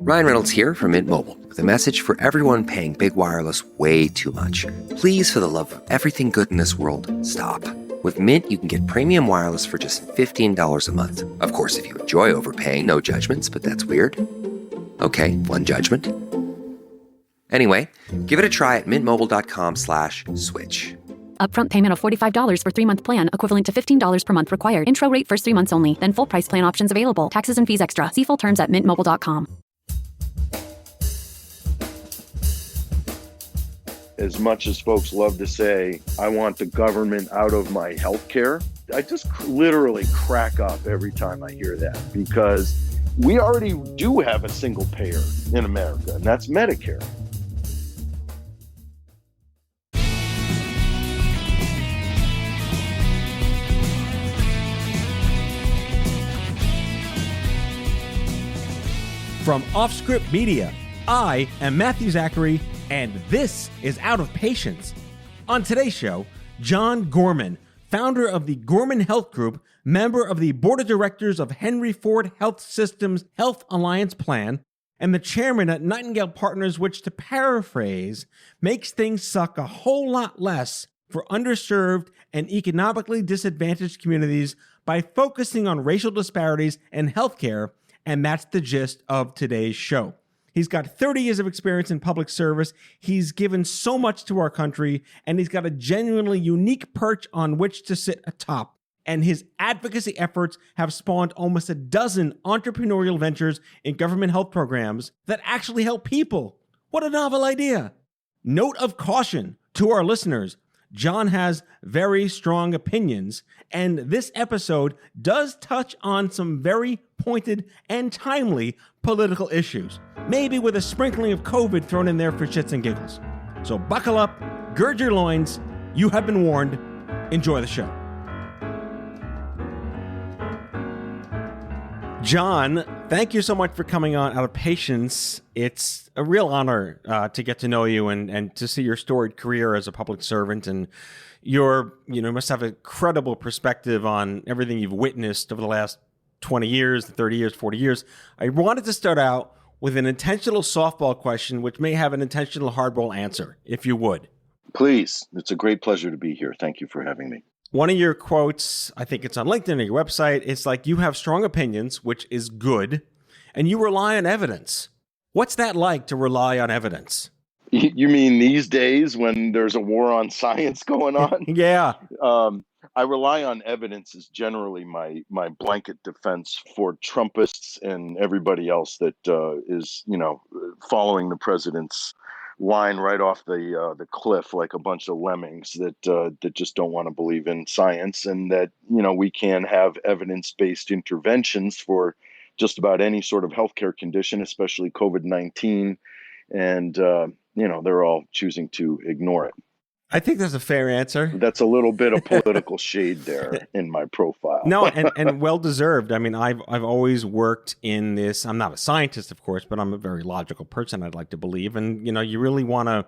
Ryan Reynolds here from Mint Mobile with a message for everyone paying big wireless way too much. Please, for the love of everything good in this world, stop. With Mint, you can get premium wireless for just $15 a month. Of course, if you enjoy overpaying, no judgments, but that's weird. Okay, one judgment. Anyway, give it a try at mintmobile.com/switch. Upfront payment of $45 for 3-month plan, equivalent to $15 per month required. Intro rate first 3 months only, then full price plan options available. Taxes and fees extra. See full terms at mintmobile.com. As much as folks love to say, I want the government out of my health care, I just literally crack up every time I hear that, because we already do have a single payer in America, and that's Medicare. From Offscript Media, I am Matthew Zachary, and this is Out of Patience. On today's show, John Gorman, founder of the Gorman Health Group, member of the board of directors of Henry Ford Health System's Health Alliance Plan, and the chairman at Nightingale Partners, which, to paraphrase, makes things suck a whole lot less for underserved and economically disadvantaged communities by focusing on racial disparities in healthcare. And that's the gist of today's show. He's got 30 years of experience in public service. He's given so much to our country, and he's got a genuinely unique perch on which to sit atop. And his advocacy efforts have spawned almost a dozen entrepreneurial ventures in government health programs that actually help people. What a novel idea. Note of caution to our listeners. John has very strong opinions, and this episode does touch on some very pointed and timely political issues, maybe with a sprinkling of COVID thrown in there for shits and giggles. So buckle up, gird your loins, you have been warned, enjoy the show. John, thank you so much for coming on Out of Patience. It's a real honor to get to know you and to see your storied career as a public servant. And you must have a credible perspective on everything you've witnessed over the last 20 years, 30 years, 40 years. I wanted to start out with an intentional softball question, which may have an intentional hardball answer, if you would. Please. It's a great pleasure to be here. Thank you for having me. One of your quotes, I think it's on LinkedIn or your website, it's like, you have strong opinions, which is good, and you rely on evidence. What's that like, to rely on evidence? You mean these days when there's a war on science going on? Yeah. I rely on evidence as generally my blanket defense for Trumpists and everybody else that is, following the president's line right off the cliff like a bunch of lemmings that just don't want to believe in science, and that we can have evidence-based interventions for just about any sort of healthcare condition, especially COVID-19, and they're all choosing to ignore it. I think that's a fair answer. That's a little bit of political shade there in my profile. No, and well deserved. I mean, I've always worked in this. I'm not a scientist, of course, but I'm a very logical person, I'd like to believe. And you really want to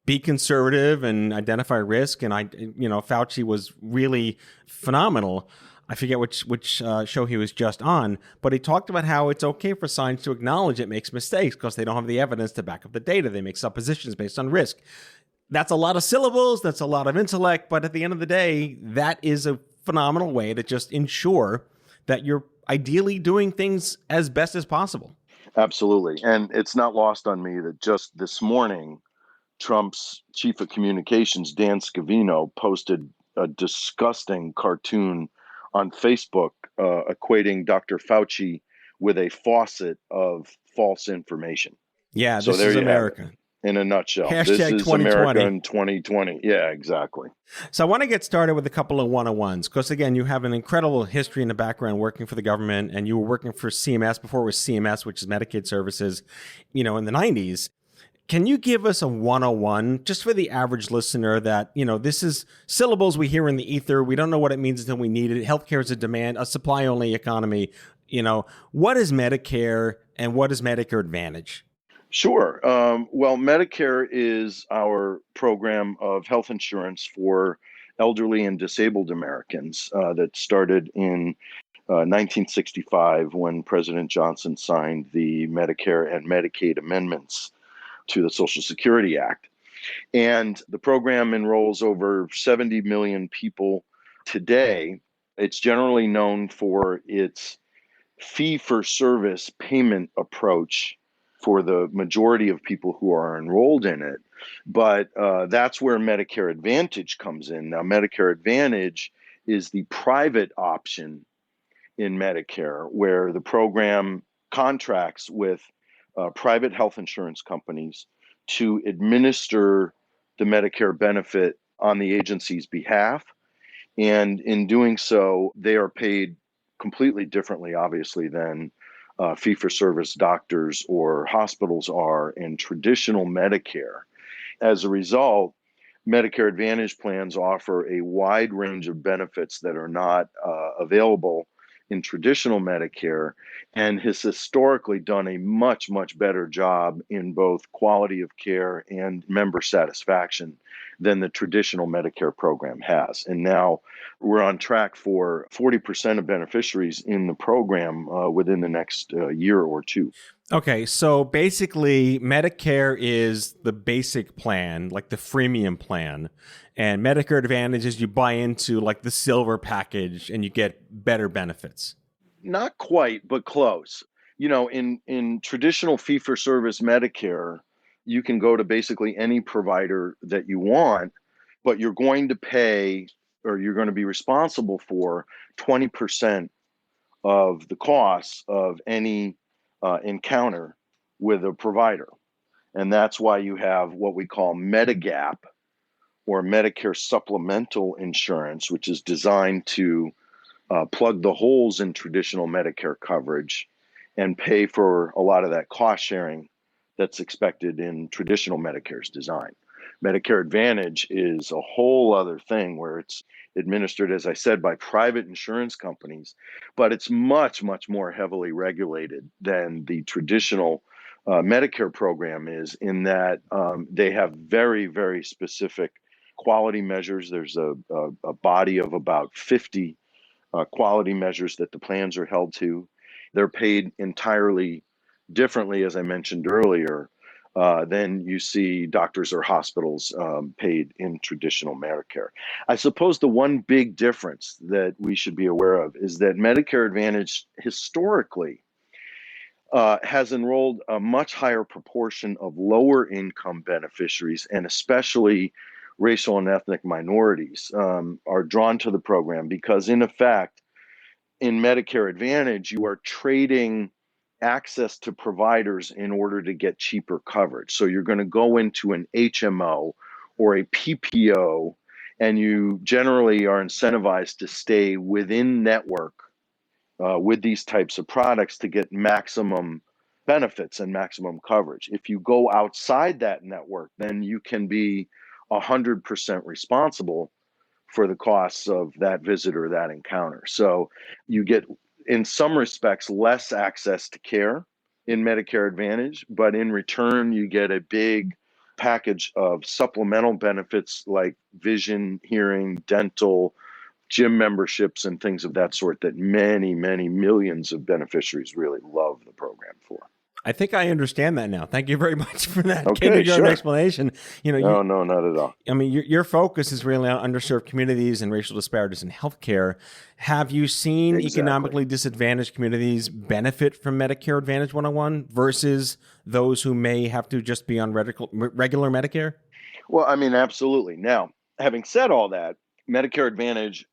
be conservative and identify risk. And Fauci was really phenomenal. I forget which show he was just on, but he talked about how it's okay for science to acknowledge it makes mistakes because they don't have the evidence to back up the data. They make suppositions based on risk. That's a lot of syllables. That's a lot of intellect. But at the end of the day, that is a phenomenal way to just ensure that you're ideally doing things as best as possible. Absolutely. And it's not lost on me that just this morning, Trump's chief of communications, Dan Scavino, posted a disgusting cartoon on Facebook equating Dr. Fauci with a faucet of false information. Yeah, this is America. In a nutshell. Hashtag this is 2020. America in 2020. Yeah, exactly. So I want to get started with a couple of one-on-ones because, again, you have an incredible history in the background working for the government, and you were working for CMS before it was CMS, which is Medicaid Services, in the 90s. Can you give us a 101 just for the average listener that, this is syllables we hear in the ether. We don't know what it means until we need it. Healthcare is a supply-only economy. What is Medicare and what is Medicare Advantage? Sure. Well, Medicare is our program of health insurance for elderly and disabled Americans that started in 1965, when President Johnson signed the Medicare and Medicaid amendments to the Social Security Act. And the program enrolls over 70 million people today. It's generally known for its fee-for-service payment approach for the majority of people who are enrolled in it. But that's where Medicare Advantage comes in. Now, Medicare Advantage is the private option in Medicare, where the program contracts with private health insurance companies to administer the Medicare benefit on the agency's behalf. And in doing so, they are paid completely differently, obviously, than fee-for-service doctors or hospitals are in traditional Medicare. As a result, Medicare Advantage plans offer a wide range of benefits that are not available in traditional Medicare, and has historically done a much, much better job in both quality of care and member satisfaction than the traditional Medicare program has. And now we're on track for 40% of beneficiaries in the program within the next year or two. Okay, so basically Medicare is the basic plan, like the freemium plan, and Medicare Advantage is you buy into like the silver package and you get better benefits. Not quite, but close. You know, in traditional fee-for-service Medicare, you can go to basically any provider that you want, but you're going to pay, or you're going to be responsible for 20% of the costs of any encounter with a provider. And that's why you have what we call Medigap, or Medicare supplemental insurance, which is designed to plug the holes in traditional Medicare coverage and pay for a lot of that cost sharing that's expected in traditional Medicare's design. Medicare Advantage is a whole other thing, where it's administered, as I said, by private insurance companies, but it's much, much more heavily regulated than the traditional Medicare program is, in that they have very, very specific quality measures. There's a body of about 50 quality measures that the plans are held to. They're paid entirely differently, as I mentioned earlier, than you see doctors or hospitals paid in traditional Medicare. I suppose the one big difference that we should be aware of is that Medicare Advantage historically has enrolled a much higher proportion of lower income beneficiaries, and especially racial and ethnic minorities are drawn to the program, because in effect, in Medicare Advantage, you are trading access to providers in order to get cheaper coverage. So you're going to go into an HMO or a PPO, and you generally are incentivized to stay within network with these types of products to get maximum benefits and maximum coverage. If you go outside that network, then you can be 100% responsible for the costs of that visit or that encounter. So you get, in some respects, less access to care in Medicare Advantage, but in return, you get a big package of supplemental benefits like vision, hearing, dental, gym memberships, and things of that sort that many, many millions of beneficiaries really love the program for. I think I understand that now. Thank you very much for that Okay, kindergarten sure. explanation. You know, No, not at all. I mean, your focus is really on underserved communities and racial disparities in healthcare. Have you seen economically disadvantaged communities benefit from Medicare Advantage 101 versus those who may have to just be on regular Medicare? Well, I mean, absolutely. Now, having said all that, Medicare Advantage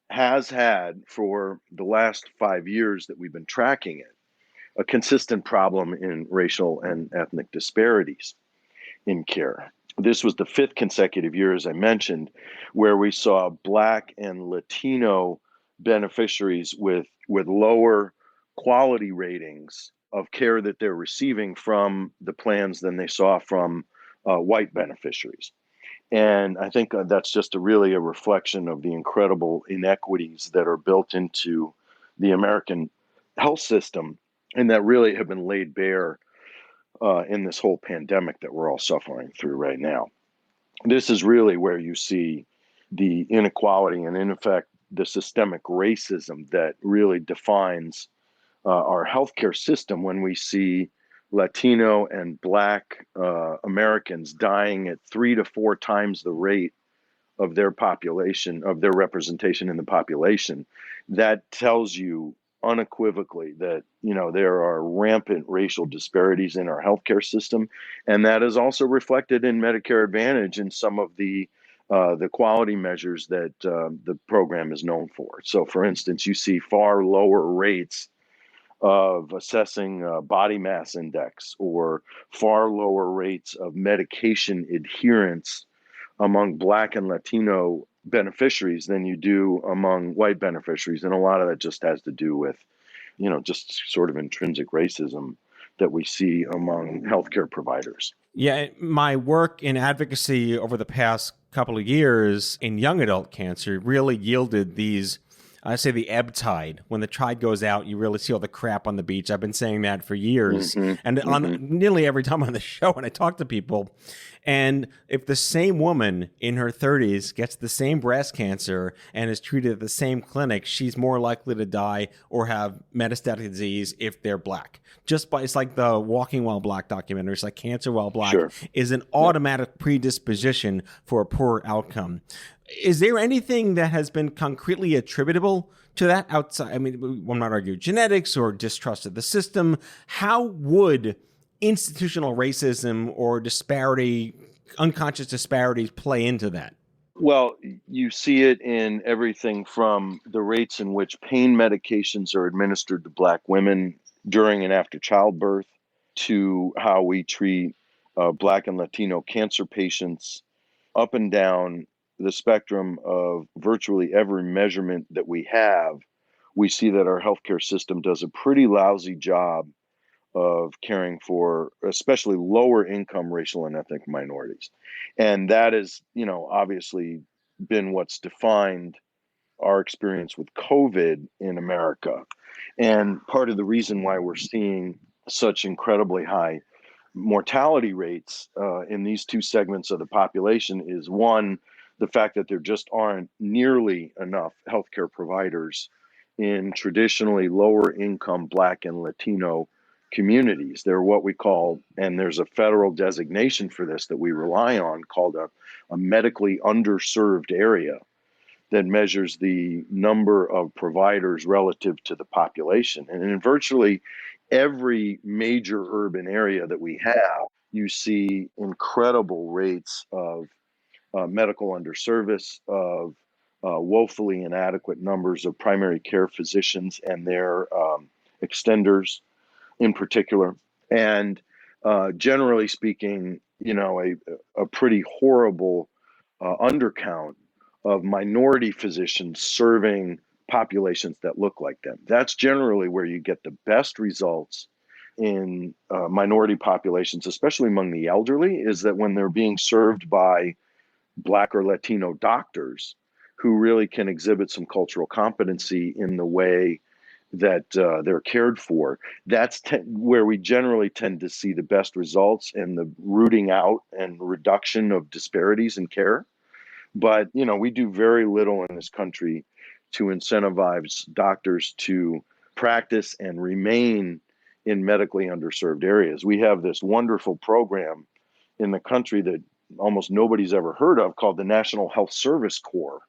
has had, for the last 5 years that we've been tracking it, a consistent problem in racial and ethnic disparities in care. This was the 5th consecutive year, as I mentioned, where we saw Black and Latino beneficiaries with lower quality ratings of care that they're receiving from the plans than they saw from white beneficiaries. And I think that's just really a reflection of the incredible inequities that are built into the American health system, and that really have been laid bare in this whole pandemic that we're all suffering through right now. This is really where you see the inequality and, in effect, the systemic racism that really defines our healthcare system when we see Latino and Black Americans dying at 3 to 4 times the rate of their population, of their representation in the population. That tells you unequivocally that, there are rampant racial disparities in our healthcare system, and that is also reflected in Medicare Advantage and some of the quality measures that the program is known for. So, for instance, you see far lower rates of assessing body mass index, or far lower rates of medication adherence among Black and Latino beneficiaries than you do among white beneficiaries. And a lot of that just has to do with, just sort of intrinsic racism that we see among healthcare providers. Yeah, my work in advocacy over the past couple of years in young adult cancer really yielded these, I say, the ebb tide. When the tide goes out, you really see all the crap on the beach. I've been saying that for years. And on nearly every time on the show when I talk to people, and if the same woman in her 30s gets the same breast cancer and is treated at the same clinic, she's more likely to die or have metastatic disease if they're Black. It's like the Walking While Black documentary. It's like Cancer While Black is an automatic predisposition for a poor outcome. Is there anything that has been concretely attributable to that outside? I mean, I'm not arguing genetics or distrust of the system. How would institutional racism or unconscious disparities play into that? Well, you see it in everything from the rates in which pain medications are administered to Black women during and after childbirth, to how we treat Black and Latino cancer patients, up and down the spectrum of virtually every measurement that we have. We see that our healthcare system does a pretty lousy job of caring for especially lower income racial and ethnic minorities. And that is, obviously been what's defined our experience with COVID in America. And part of the reason why we're seeing such incredibly high mortality rates in these two segments of the population is, one, the fact that there just aren't nearly enough healthcare providers in traditionally lower income Black and Latino communities. They're what we call, and there's a federal designation for this that we rely on, called a medically underserved area, that measures the number of providers relative to the population. And in virtually every major urban area that we have, you see incredible rates of medical underservice, of woefully inadequate numbers of primary care physicians and their extenders in particular. And generally speaking, a pretty horrible undercount of minority physicians serving populations that look like them. That's generally where you get the best results in minority populations, especially among the elderly, is that when they're being served by Black or Latino doctors who really can exhibit some cultural competency in the way that they're cared for, that's where we generally tend to see the best results in the rooting out and reduction of disparities in care. But, we do very little in this country to incentivize doctors to practice and remain in medically underserved areas. We have this wonderful program in the country that almost nobody's ever heard of, called the National Health Service Corps,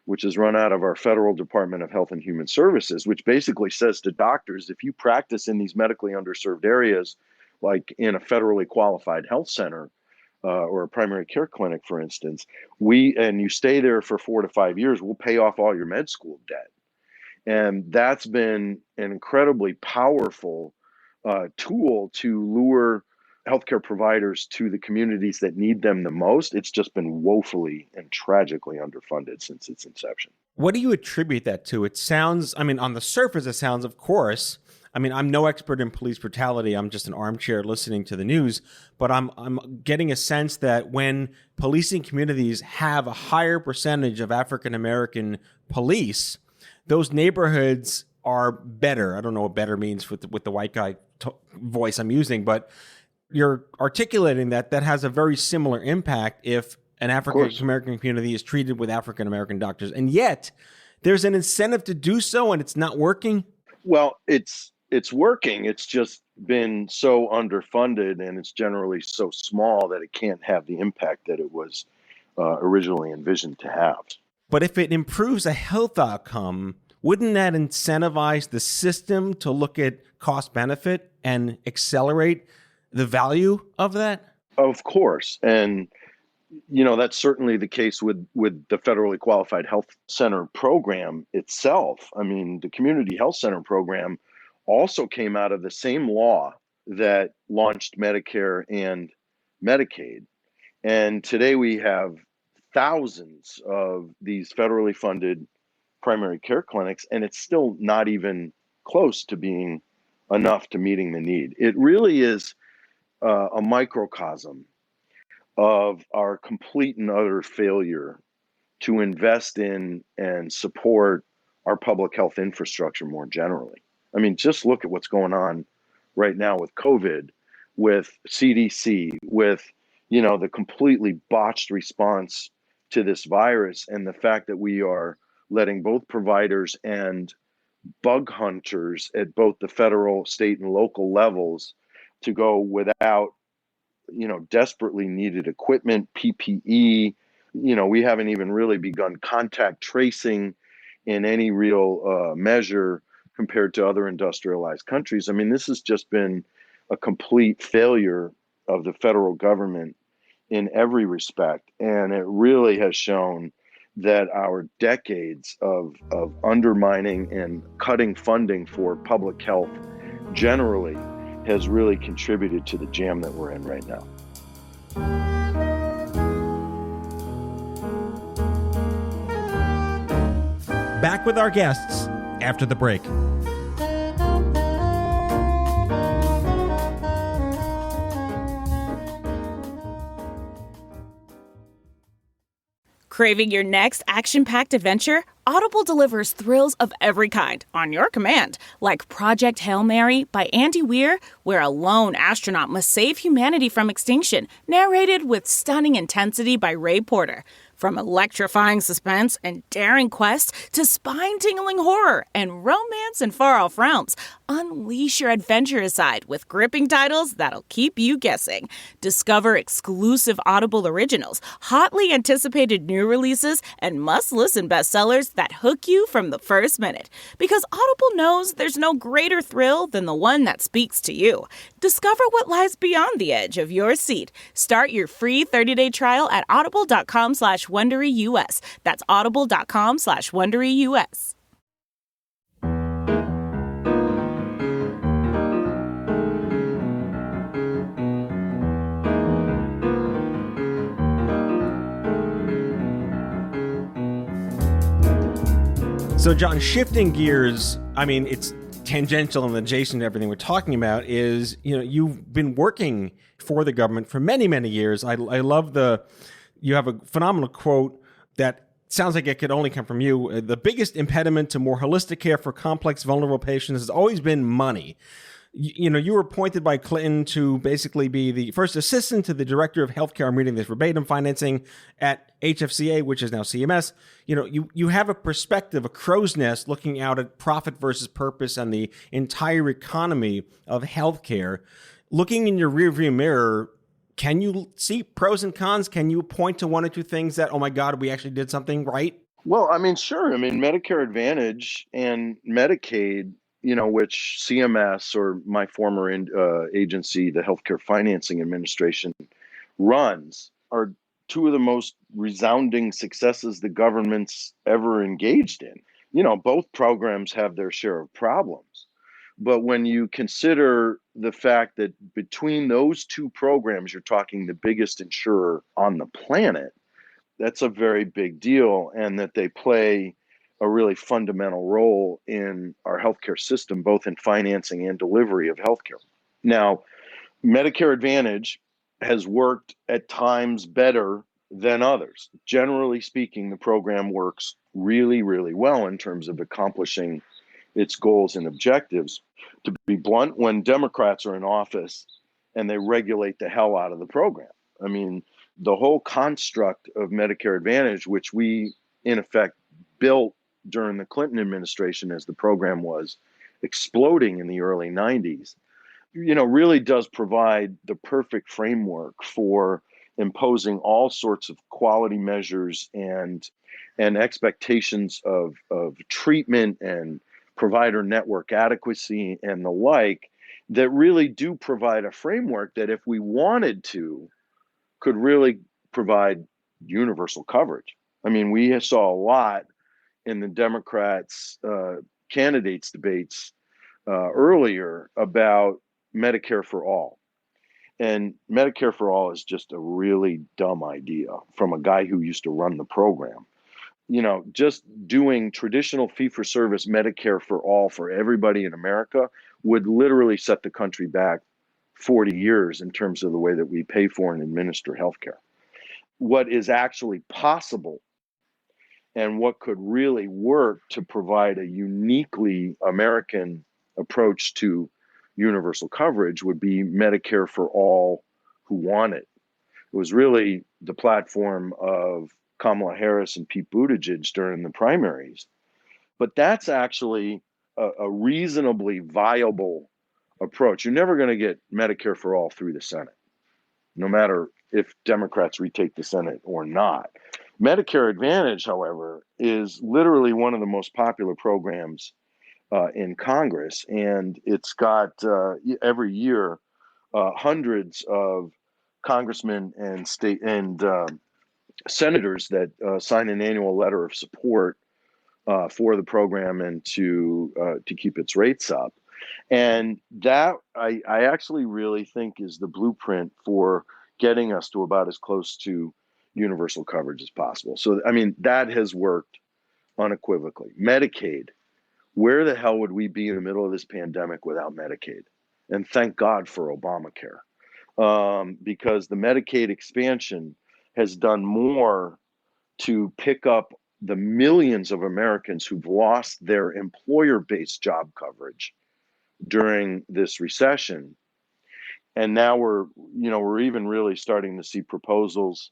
which is run out of our Federal Department of Health and Human Services, which basically says to doctors, if you practice in these medically underserved areas, like in a federally qualified health center or a primary care clinic, for instance, and you stay there for 4 to 5 years, we'll pay off all your med school debt. And that's been an incredibly powerful tool to lure healthcare providers to the communities that need them the most. It's just been woefully and tragically underfunded since its inception. What do you attribute that to? It sounds, on the surface, it sounds, of course, I'm no expert in police brutality. I'm just an armchair listening to the news, but I'm getting a sense that when policing communities have a higher percentage of African-American police, those neighborhoods are better. I don't know what better means with the white guy voice I'm using, but you're articulating that has a very similar impact if an African-American community is treated with African-American doctors. And yet there's an incentive to do so and it's not working? Well, it's working. It's just been so underfunded, and it's generally so small that it can't have the impact that it was originally envisioned to have. But if it improves a health outcome, wouldn't that incentivize the system to look at cost benefit and accelerate the value of that? Of course. And, that's certainly the case with the federally qualified health center program itself. I mean, the community health center program also came out of the same law that launched Medicare and Medicaid. And today we have thousands of these federally funded primary care clinics, and it's still not even close to being enough to meeting the need. It really is a microcosm of our complete and utter failure to invest in and support our public health infrastructure more generally. I mean, just look at what's going on right now with COVID, with CDC, with, the completely botched response to this virus, and the fact that we are letting both providers and bug hunters at both the federal, state, and local levels to go without, desperately needed equipment, PPE. We haven't even really begun contact tracing in any real measure compared to other industrialized countries. I mean, this has just been a complete failure of the federal government in every respect. And it really has shown that our decades of undermining and cutting funding for public health generally has really contributed to the jam that we're in right now. Back with our guests after the break. Craving your next action-packed adventure? Audible delivers thrills of every kind on your command, like Project Hail Mary by Andy Weir, where a lone astronaut must save humanity from extinction, narrated with stunning intensity by Ray Porter. From electrifying suspense and daring quest to spine-tingling horror and romance in far-off realms, unleash your adventurous side with gripping titles that'll keep you guessing. Discover exclusive Audible originals, hotly anticipated new releases, and must-listen bestsellers that hook you from the first minute. Because Audible knows there's no greater thrill than the one that speaks to you. Discover what lies beyond the edge of your seat. Start your free 30-day trial at audible.com/WonderyUS. That's audible.com/WonderyUS. So, John, shifting gears, I mean, it's tangential and adjacent to everything we're talking about is, you've been working for the government for many, many years. I love you have a phenomenal quote that sounds like it could only come from you. The biggest impediment to more holistic care for complex, vulnerable patients has always been money. You were appointed by Clinton to basically be the first assistant to the director of healthcare. I'm reading this verbatim, financing at HFCA, which is now CMS. You have a perspective, a crow's nest, looking out at profit versus purpose and the entire economy of healthcare. Looking in your rearview mirror, can you see pros and cons? Can you point to one or two things that, oh my God, we actually did something right? Well, I mean, sure. I mean, Medicare Advantage and Medicaid, which CMS, or my former agency, the Healthcare Financing Administration, runs, are two of the most resounding successes the government's ever engaged in. Both programs have their share of problems. But when you consider the fact that between those two programs, you're talking the biggest insurer on the planet, that's a very big deal, and that they play a really fundamental role in our healthcare system, both in financing and delivery of healthcare. Now, Medicare Advantage has worked at times better than others. Generally speaking, the program works really, really well in terms of accomplishing its goals and objectives. To be blunt, when Democrats are in office and they regulate the hell out of the program. I mean, the whole construct of Medicare Advantage, which we in effect built during the Clinton administration as the program was exploding in the early 90s, really does provide the perfect framework for imposing all sorts of quality measures and expectations of treatment and provider network adequacy and the like, that really do provide a framework that, if we wanted to, could really provide universal coverage. I mean, we saw a lot in the Democrats' candidates debates earlier about Medicare for all. And Medicare for all is just a really dumb idea from a guy who used to run the program. Just doing traditional fee-for-service Medicare for all for everybody in America would literally set the country back 40 years in terms of the way that we pay for and administer healthcare. What is actually possible and what could really work to provide a uniquely American approach to universal coverage would be Medicare for all who want it. It was really the platform of Kamala Harris and Pete Buttigieg during the primaries. But that's actually a reasonably viable approach. You're never going to get Medicare for all through the Senate, no matter if Democrats retake the Senate or not. Medicare Advantage, however, is literally one of the most popular programs in Congress, and it's got every year hundreds of congressmen and state and senators that sign an annual letter of support for the program and to keep its rates up. And that I actually really think is the blueprint for getting us to about as close to universal coverage as possible. So, I mean, that has worked unequivocally. Medicaid, where the hell would we be in the middle of this pandemic without Medicaid? And thank God for Obamacare, because the Medicaid expansion has done more to pick up the millions of Americans who've lost their employer-based job coverage during this recession. And now we're even really starting to see proposals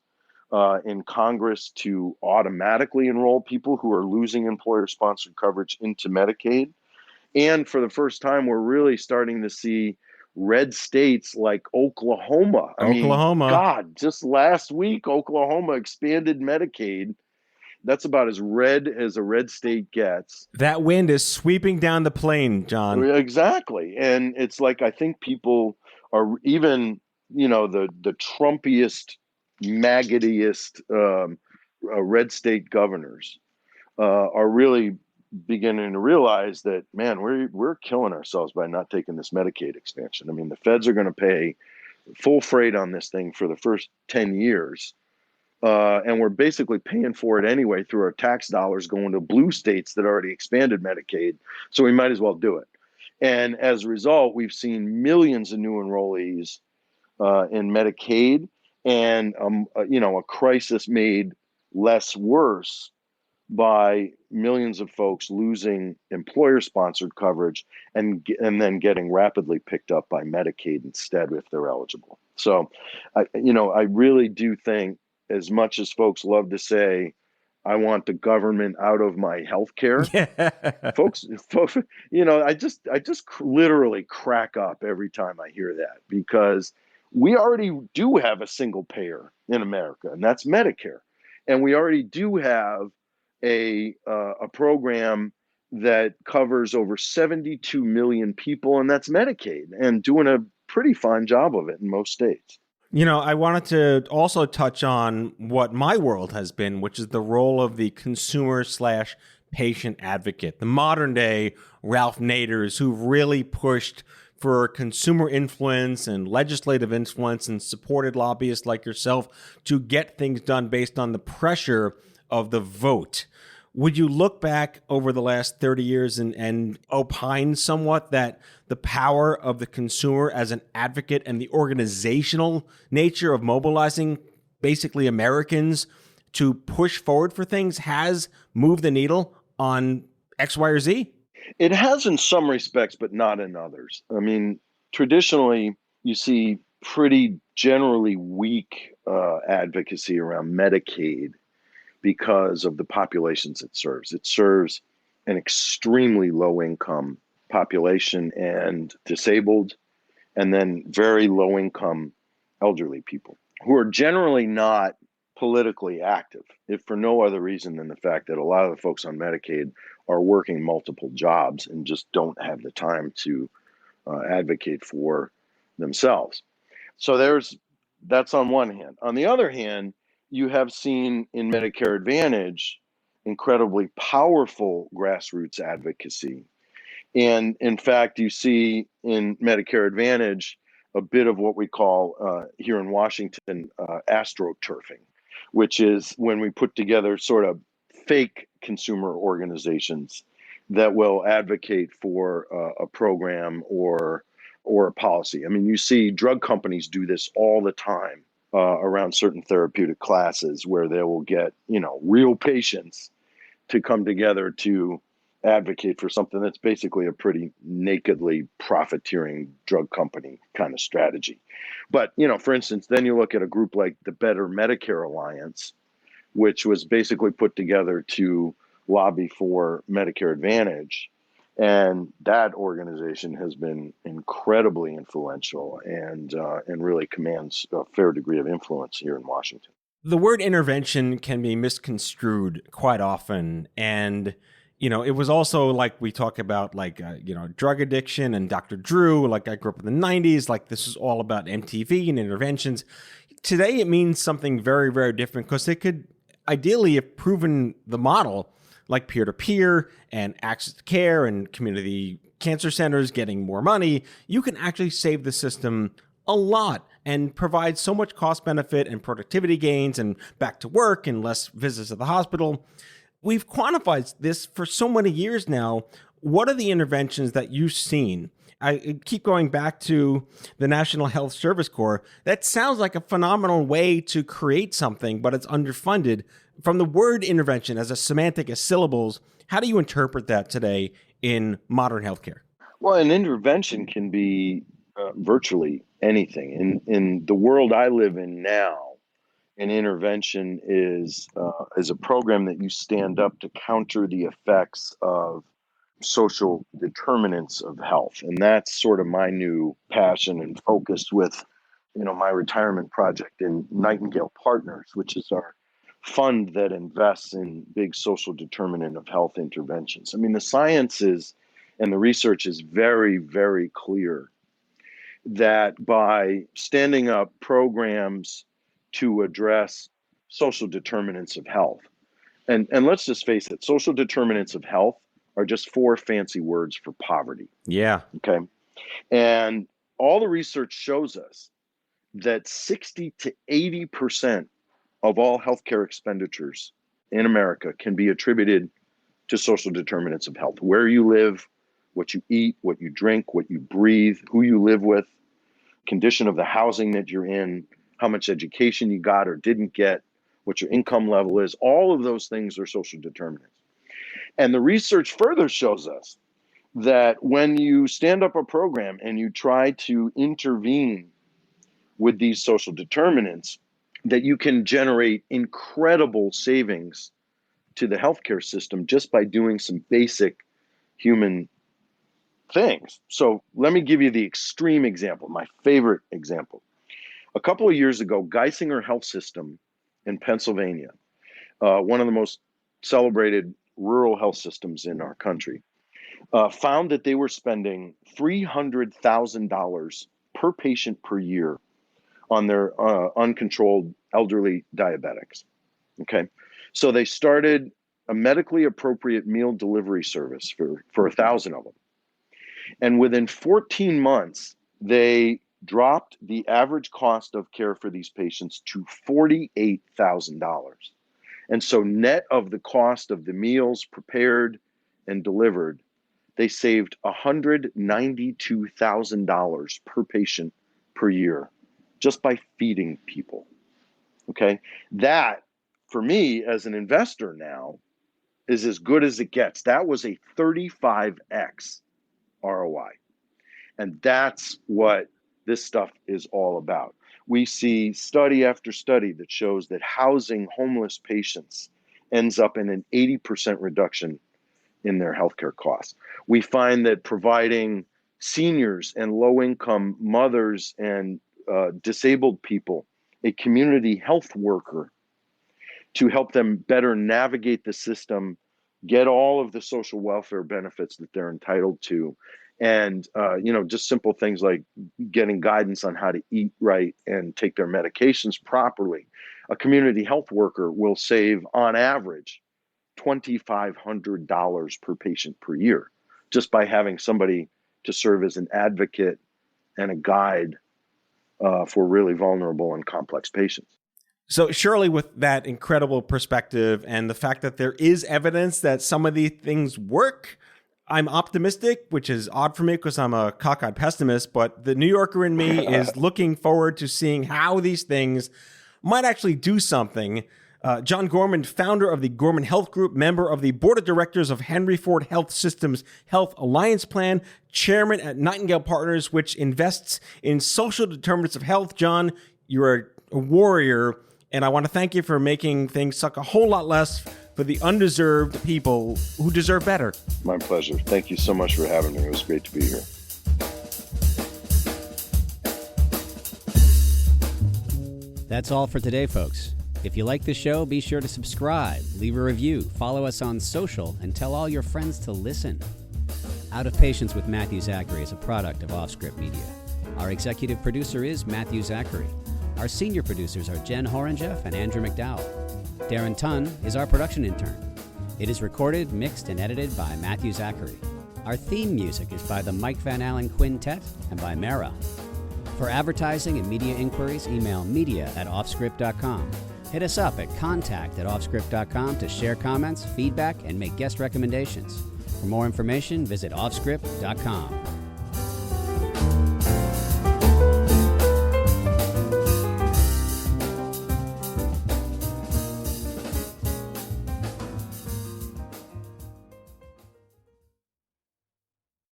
in Congress to automatically enroll people who are losing employer-sponsored coverage into Medicaid. And for the first time, we're really starting to see red states like Oklahoma. I mean, God, just last week, Oklahoma expanded Medicaid. That's about as red as a red state gets. That wind is sweeping down the plain, John. Exactly. And it's like, I think people are even, the Trumpiest, maggotiest red state governors are really beginning to realize that, man, we're killing ourselves by not taking this Medicaid expansion. I mean, the feds are going to pay full freight on this thing for the first 10 years. And we're basically paying for it anyway through our tax dollars going to blue states that already expanded Medicaid. So we might as well do it. And as a result, we've seen millions of new enrollees in Medicaid, and a crisis made less worse by millions of folks losing employer-sponsored coverage and then getting rapidly picked up by Medicaid instead if they're eligible. So, I really do think, as much as folks love to say, I want the government out of my health care, folks, I just literally crack up every time I hear that, because we already do have a single payer in America, and that's Medicare. And we already do have a program that covers over 72 million people, and that's Medicaid, and doing a pretty fine job of it in most states. I wanted to also touch on what my world has been, which is the role of the consumer/patient advocate, the modern day Ralph Naders, who've really pushed for consumer influence and legislative influence and supported lobbyists like yourself to get things done based on the pressure of the vote. Would you look back over the last 30 years and opine somewhat that the power of the consumer as an advocate and the organizational nature of mobilizing basically Americans to push forward for things has moved the needle on X, Y, or Z? It has in some respects, but not in others. I mean, traditionally, you see pretty generally weak advocacy around Medicaid because of the populations it serves. It serves an extremely low income population and disabled, and then very low income elderly people who are generally not politically active, if for no other reason than the fact that a lot of the folks on Medicaid are working multiple jobs and just don't have the time to advocate for themselves. So that's on one hand. On the other hand, you have seen in Medicare Advantage incredibly powerful grassroots advocacy. And in fact, you see in Medicare Advantage a bit of what we call here in Washington astroturfing, which is when we put together sort of fake consumer organizations that will advocate for a program or a policy. I mean, you see drug companies do this all the time around certain therapeutic classes, where they will get, real patients to come together to advocate for something that's basically a pretty nakedly profiteering drug company kind of strategy. But, for instance, then you look at a group like the Better Medicare Alliance, which was basically put together to lobby for Medicare Advantage. And that organization has been incredibly influential and really commands a fair degree of influence here in Washington. The word intervention can be misconstrued quite often. And, it was also like we talk about drug addiction and Dr. Drew, like I grew up in the 90s, like this is all about MTV and interventions. Today, it means something very, very different because it could ideally have proven the model like peer-to-peer and access to care and community cancer centers getting more money. You can actually save the system a lot and provide so much cost benefit and productivity gains and back to work and less visits at the hospital. We've quantified this for so many years now. What are the interventions that you've seen? I keep going back to the National Health Service Corps. That sounds like a phenomenal way to create something, but it's underfunded. From the word intervention as a semantic, as syllables, how do you interpret that today in modern healthcare? Well, an intervention can be virtually anything. In the world I live in now, an intervention is a program that you stand up to counter the effects of social determinants of health. And that's sort of my new passion and focus with, my retirement project in Nightingale Partners, which is our fund that invests in big social determinant of health interventions. I mean, the science is, and the research is very, very clear that by standing up programs to address social determinants of health, and let's just face it, social determinants of health are just four fancy words for poverty. Yeah. Okay. And all the research shows us that 60 to 80% of all healthcare expenditures in America can be attributed to social determinants of health. Where you live, what you eat, what you drink, what you breathe, who you live with, condition of the housing that you're in, how much education you got or didn't get, what your income level is. All of those things are social determinants. And the research further shows us that when you stand up a program and you try to intervene with these social determinants, that you can generate incredible savings to the healthcare system just by doing some basic human things. So let me give you the extreme example, my favorite example. A couple of years ago, Geisinger Health System in Pennsylvania, one of the most celebrated rural health systems in our country, found that they were spending $300,000 per patient per year on their uncontrolled elderly diabetics. Okay, so they started a medically appropriate meal delivery service for 1,000 of them. And within 14 months, they dropped the average cost of care for these patients to $48,000. And so net of the cost of the meals prepared and delivered, they saved $192,000 per patient per year just by feeding people. Okay, that for me as an investor now is as good as it gets. That was a 35x ROI. And that's what this stuff is all about. We see study after study that shows that housing homeless patients ends up in an 80% reduction in their healthcare costs. We find that providing seniors and low-income mothers and disabled people a community health worker to help them better navigate the system, get all of the social welfare benefits that they're entitled to, and just simple things like getting guidance on how to eat right and take their medications properly. A community health worker will save, on average, $2,500 per patient per year, just by having somebody to serve as an advocate and a guide for really vulnerable and complex patients. So surely with that incredible perspective and the fact that there is evidence that some of these things work, I'm optimistic, which is odd for me because I'm a cockeyed pessimist, but the New Yorker in me is looking forward to seeing how these things might actually do something. John Gorman, founder of the Gorman Health Group, member of the board of directors of Henry Ford Health System's Health Alliance Plan, chairman at Nightingale Partners, which invests in social determinants of health. John, you're a warrior, and I want to thank you for making things suck a whole lot less for the undeserved people who deserve better. My pleasure. Thank you so much for having me. It was great to be here. That's all for today, folks. If you like the show, be sure to subscribe, leave a review, follow us on social, and tell all your friends to listen. Out of Patience with Matthew Zachary is a product of Offscript Media. Our executive producer is Matthew Zachary. Our senior producers are Jen Horangeff and Andrew McDowell. Darren Tunn is our production intern. It is recorded, mixed, and edited by Matthew Zachary. Our theme music is by the Mike Van Allen Quintet and by Mara. For advertising and media inquiries, email media@offscript.com. Hit us up at contact@offscript.com to share comments, feedback, and make guest recommendations. For more information, visit offscript.com.